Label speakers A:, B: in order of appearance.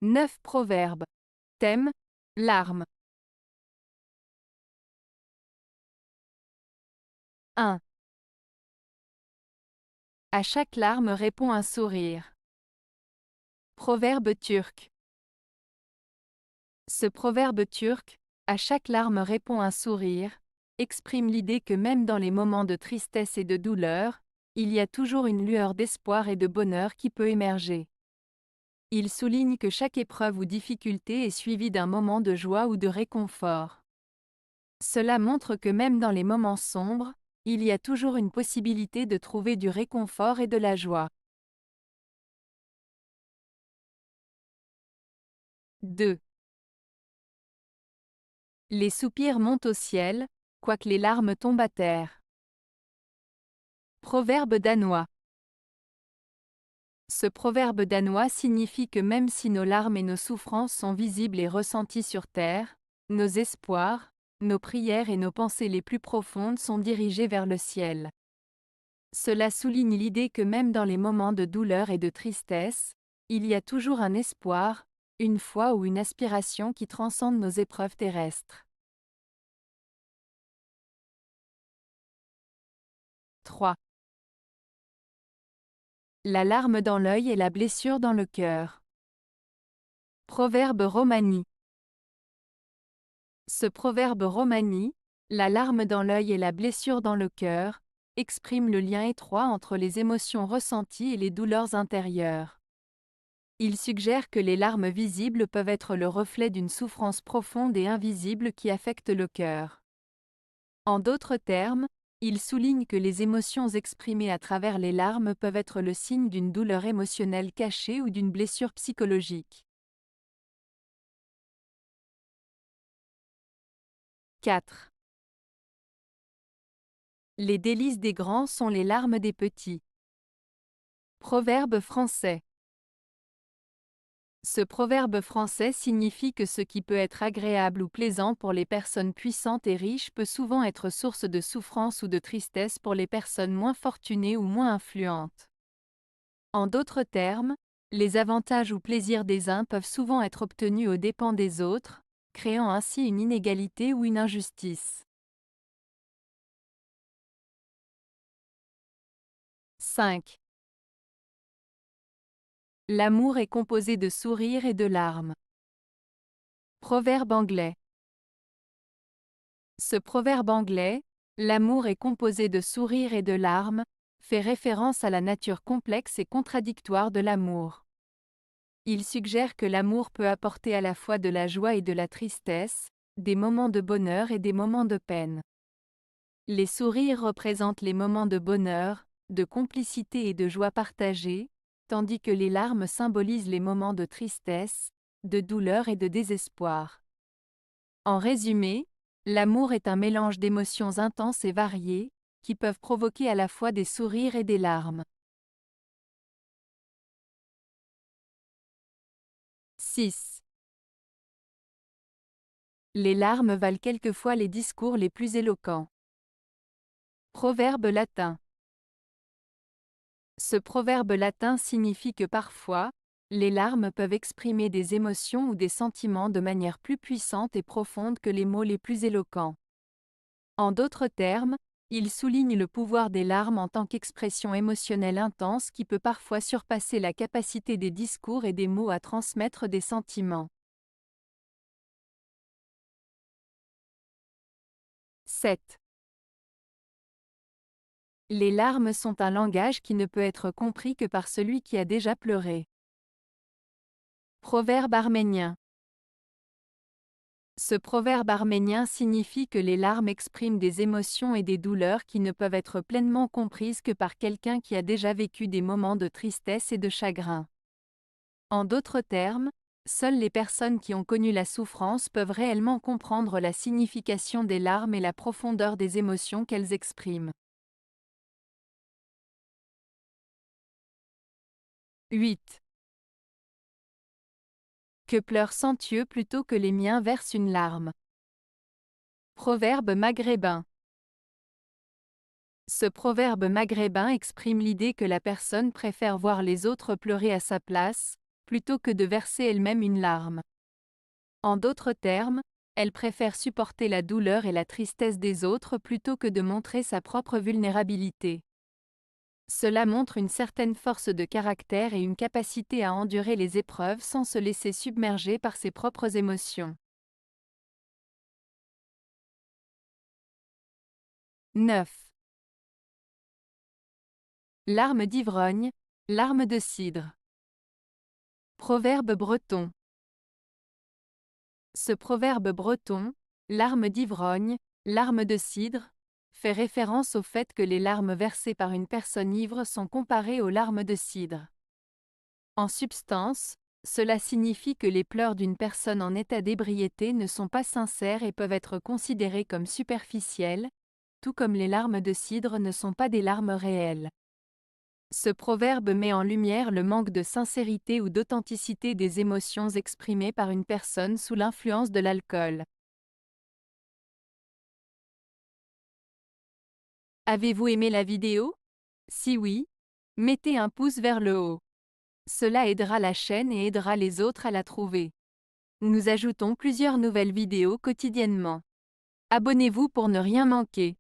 A: 9 proverbes. Thème, larmes. 1. À chaque larme répond un sourire. Proverbe turc. Ce proverbe turc, à chaque larme répond un sourire, exprime l'idée que même dans les moments de tristesse et de douleur, il y a toujours une lueur d'espoir et de bonheur qui peut émerger. Il souligne que chaque épreuve ou difficulté est suivie d'un moment de joie ou de réconfort. Cela montre que même dans les moments sombres, il y a toujours une possibilité de trouver du réconfort et de la joie. 2. Les soupirs montent au ciel, quoique les larmes tombent à terre. Proverbe danois. Ce proverbe danois signifie que même si nos larmes et nos souffrances sont visibles et ressenties sur terre, nos espoirs, nos prières et nos pensées les plus profondes sont dirigées vers le ciel. Cela souligne l'idée que même dans les moments de douleur et de tristesse, il y a toujours un espoir, une foi ou une aspiration qui transcende nos épreuves terrestres. 3. La larme dans l'œil et la blessure dans le cœur. Proverbe romani. Ce proverbe romani, la larme dans l'œil et la blessure dans le cœur, exprime le lien étroit entre les émotions ressenties et les douleurs intérieures. Il suggère que les larmes visibles peuvent être le reflet d'une souffrance profonde et invisible qui affecte le cœur. En d'autres termes, il souligne que les émotions exprimées à travers les larmes peuvent être le signe d'une douleur émotionnelle cachée ou d'une blessure psychologique. 4. Les délices des grands sont les larmes des petits. Proverbe français. Ce proverbe français signifie que ce qui peut être agréable ou plaisant pour les personnes puissantes et riches peut souvent être source de souffrance ou de tristesse pour les personnes moins fortunées ou moins influentes. En d'autres termes, les avantages ou plaisirs des uns peuvent souvent être obtenus aux dépens des autres, créant ainsi une inégalité ou une injustice. 5. L'amour est composé de sourires et de larmes. Proverbe anglais. Ce proverbe anglais, l'amour est composé de sourires et de larmes, fait référence à la nature complexe et contradictoire de l'amour. Il suggère que l'amour peut apporter à la fois de la joie et de la tristesse, des moments de bonheur et des moments de peine. Les sourires représentent les moments de bonheur, de complicité et de joie partagée, tandis que les larmes symbolisent les moments de tristesse, de douleur et de désespoir. En résumé, l'amour est un mélange d'émotions intenses et variées, qui peuvent provoquer à la fois des sourires et des larmes. 6. Les larmes valent quelquefois les discours les plus éloquents. Proverbe latin. Ce proverbe latin signifie que parfois, les larmes peuvent exprimer des émotions ou des sentiments de manière plus puissante et profonde que les mots les plus éloquents. En d'autres termes, il souligne le pouvoir des larmes en tant qu'expression émotionnelle intense qui peut parfois surpasser la capacité des discours et des mots à transmettre des sentiments. 7. Les larmes sont un langage qui ne peut être compris que par celui qui a déjà pleuré. Proverbe arménien. Ce proverbe arménien signifie que les larmes expriment des émotions et des douleurs qui ne peuvent être pleinement comprises que par quelqu'un qui a déjà vécu des moments de tristesse et de chagrin. En d'autres termes, seules les personnes qui ont connu la souffrance peuvent réellement comprendre la signification des larmes et la profondeur des émotions qu'elles expriment. 8. Que pleure Santieu plutôt que les miens versent une larme. Proverbe maghrébin. Ce proverbe maghrébin exprime l'idée que la personne préfère voir les autres pleurer à sa place, plutôt que de verser elle-même une larme. En d'autres termes, elle préfère supporter la douleur et la tristesse des autres plutôt que de montrer sa propre vulnérabilité. Cela montre une certaine force de caractère et une capacité à endurer les épreuves sans se laisser submerger par ses propres émotions. 9. Larme d'ivrogne, larme de cidre. Proverbe breton. Ce proverbe breton, larme d'ivrogne, larme de cidre, fait référence au fait que les larmes versées par une personne ivre sont comparées aux larmes de cidre. En substance, cela signifie que les pleurs d'une personne en état d'ébriété ne sont pas sincères et peuvent être considérés comme superficiels, tout comme les larmes de cidre ne sont pas des larmes réelles. Ce proverbe met en lumière le manque de sincérité ou d'authenticité des émotions exprimées par une personne sous l'influence de l'alcool. Avez-vous aimé la vidéo? Si oui, mettez un pouce vers le haut. Cela aidera la chaîne et aidera les autres à la trouver. Nous ajoutons plusieurs nouvelles vidéos quotidiennement. Abonnez-vous pour ne rien manquer.